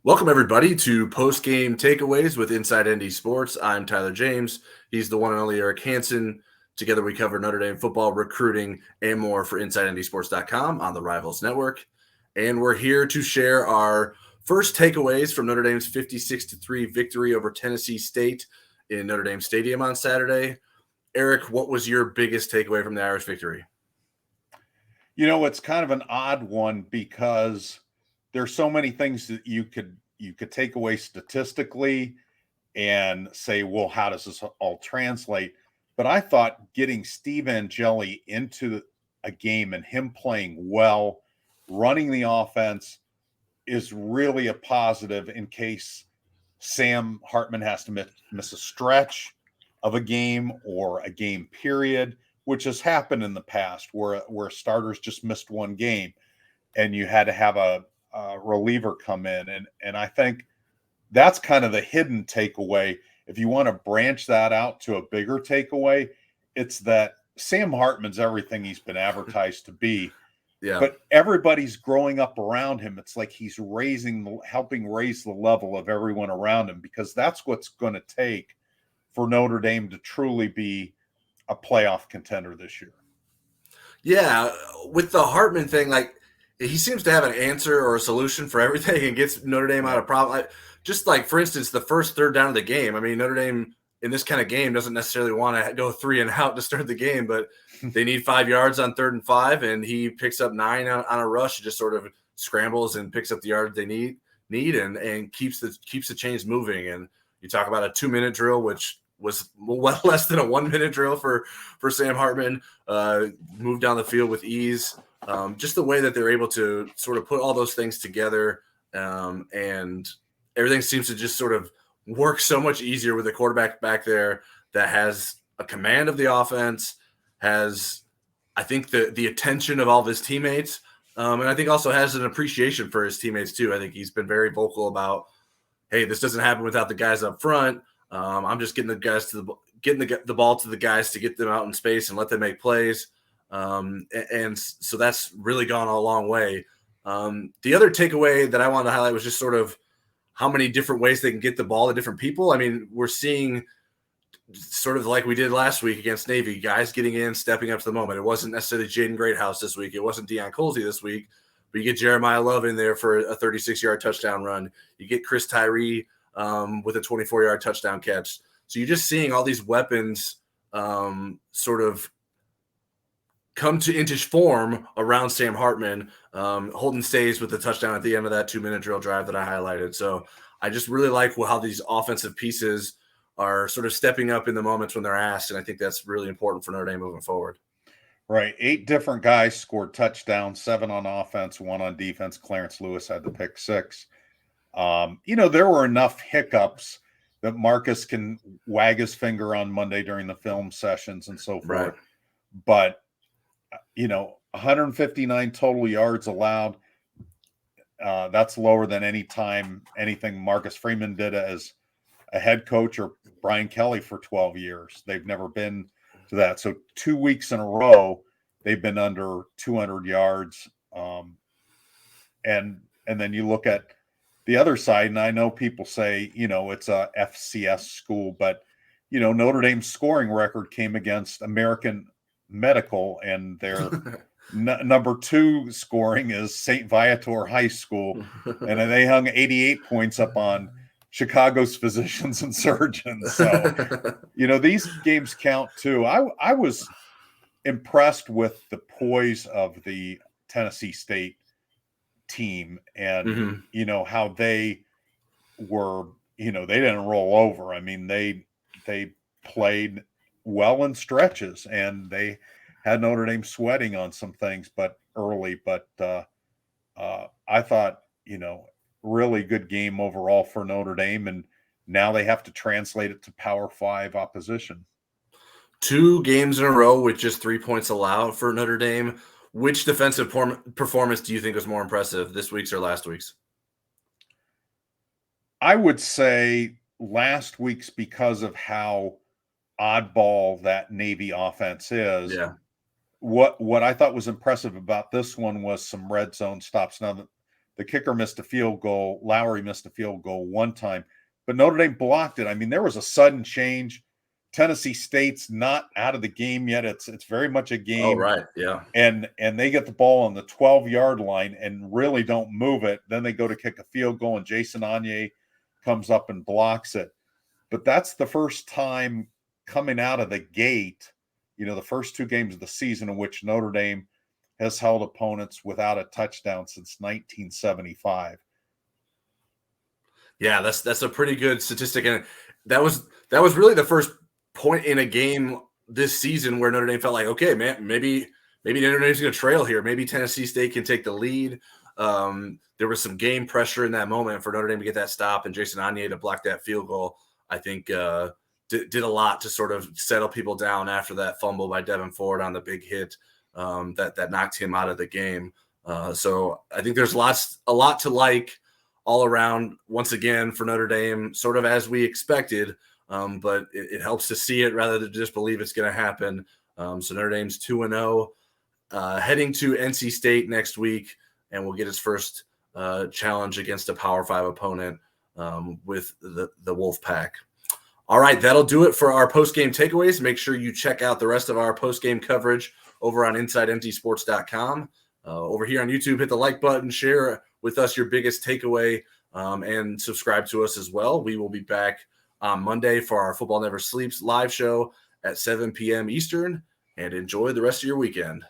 Welcome, everybody, to Postgame Takeaways with Inside ND Sports. I'm Tyler James. He's the one and only Eric Hansen. Together, we cover Notre Dame football, recruiting, and more for InsideNDSports.com on the Rivals Network. And we're here to share our first takeaways from Notre Dame's 56-3 victory over Tennessee State in Notre Dame Stadium on Saturday. Eric, what was your biggest takeaway from the Irish victory? You know, it's kind of an odd one because there's so many things that you could take away statistically and say, well, how does this all translate? But I thought getting Steve Angeli into a game and him playing well, running the offense is really a positive in case Sam Hartman has to miss a stretch of a game or a game period, which has happened in the past where starters just missed one game and you had to have a reliever come in. And I think that's kind of the hidden takeaway. If you want to branch that out to a bigger takeaway, it's that Sam Hartman's everything he's been advertised to be. Yeah. But everybody's growing up around him. It's like he's helping raise the level of everyone around him, because that's what's going to take for Notre Dame to truly be a playoff contender this year. Yeah, with the Hartman thing, like, he seems to have an answer or a solution for everything and gets Notre Dame out of problem. Just like, for instance, the first third down of the game. I mean, Notre Dame in this kind of game doesn't necessarily want to go 3 and out to start the game, but they need 5 yards on 3rd and 5, and he picks up 9 on a rush, just sort of scrambles and picks up the yard they need and keeps the chains moving. And you talk about a 2-minute drill, which was well less than a 1-minute drill for Sam Hartman, moved down the field with ease. Just the way that they're able to sort of put all those things together, and everything seems to just sort of work so much easier with the quarterback back there that has a command of the offense, has, I think, the attention of all of his teammates, and I think also has an appreciation for his teammates too. I think he's been very vocal about, hey, this doesn't happen without the guys up front. I'm just getting the guys getting the ball to the guys to get them out in space and let them make plays. And so that's really gone a long way. The other takeaway that I wanted to highlight was just sort of how many different ways they can get the ball to different people. I mean, we're seeing sort of like we did last week against Navy, guys getting in, stepping up to the moment. It wasn't necessarily Jaden Greathouse this week. It wasn't Deion Colsey this week, but you get Jeremiah Love in there for a 36-yard touchdown run. You get Chris Tyree with a 24-yard touchdown catch. So you're just seeing all these weapons sort of come into form around Sam Hartman. Holden stays with the touchdown at the end of that 2-minute drill drive that I highlighted. So I just really like how these offensive pieces are sort of stepping up in the moments when they're asked, and I think that's really important for Notre Dame moving forward. Right. 8 different guys scored touchdowns, 7 on offense, 1 on defense. Clarence Lewis had the pick 6. There were enough hiccups that Marcus can wag his finger on Monday during the film sessions and so forth. Right. But 159 total yards allowed. That's lower than anything Marcus Freeman did as a head coach or Brian Kelly for 12 years. They've never been to that. So 2 weeks in a row, they've been under 200 yards. And then you look at the other side, and I know people say, it's a FCS school, but, Notre Dame's scoring record came against American Medical, and their number 2 scoring is St. Viator High School, and they hung 88 points up on Chicago's Physicians and Surgeons. So, these games count too. I was impressed with the poise of the Tennessee State team and, how they were, they didn't roll over. I mean, they played well in stretches, and they had Notre Dame sweating on some things, but early. But I thought, really good game overall for Notre Dame, and now they have to translate it to Power 5 opposition. 2 games in a row with just 3 points allowed for Notre Dame. Which defensive performance do you think was more impressive, this week's or last week's? I would say last week's, because of how oddball that Navy offense is. Yeah. What I thought was impressive about this one was some red zone stops. Now, The kicker missed a field goal. Lowry missed a field goal one time, but Notre Dame blocked it. I mean, there was a sudden change. Tennessee State's not out of the game yet. It's very much a Oh, game. right. Yeah. And they get the ball on the 12-yard line and really don't move it. Then they go to kick a field goal, and Jason Anye comes up and blocks it. But that's the first time coming out of the gate, the first 2 games of the season in which Notre Dame has held opponents without a touchdown since 1975. Yeah, that's a pretty good statistic, and that was really the first point in a game this season where Notre Dame felt like, okay, man, maybe Notre Dame's going to trail here. Maybe Tennessee State can take the lead. There was some game pressure in that moment for Notre Dame to get that stop, and Jason Anye to block that field goal. I think did a lot to sort of settle people down after that fumble by Devin Ford on the big hit that knocked him out of the game. So I think there's a lot to like all around, once again, for Notre Dame, sort of as we expected, but it helps to see it rather than just believe it's going to happen. So Notre Dame's 2-0, heading to NC State next week, and we'll get its first challenge against a Power 5 opponent with the Wolfpack. All right, that'll do it for our post-game takeaways. Make sure you check out the rest of our post-game coverage over on InsideMTSports.com. Over here on YouTube, hit the like button, share with us your biggest takeaway, and subscribe to us as well. We will be back on Monday for our Football Never Sleeps live show at 7 p.m. Eastern, and enjoy the rest of your weekend.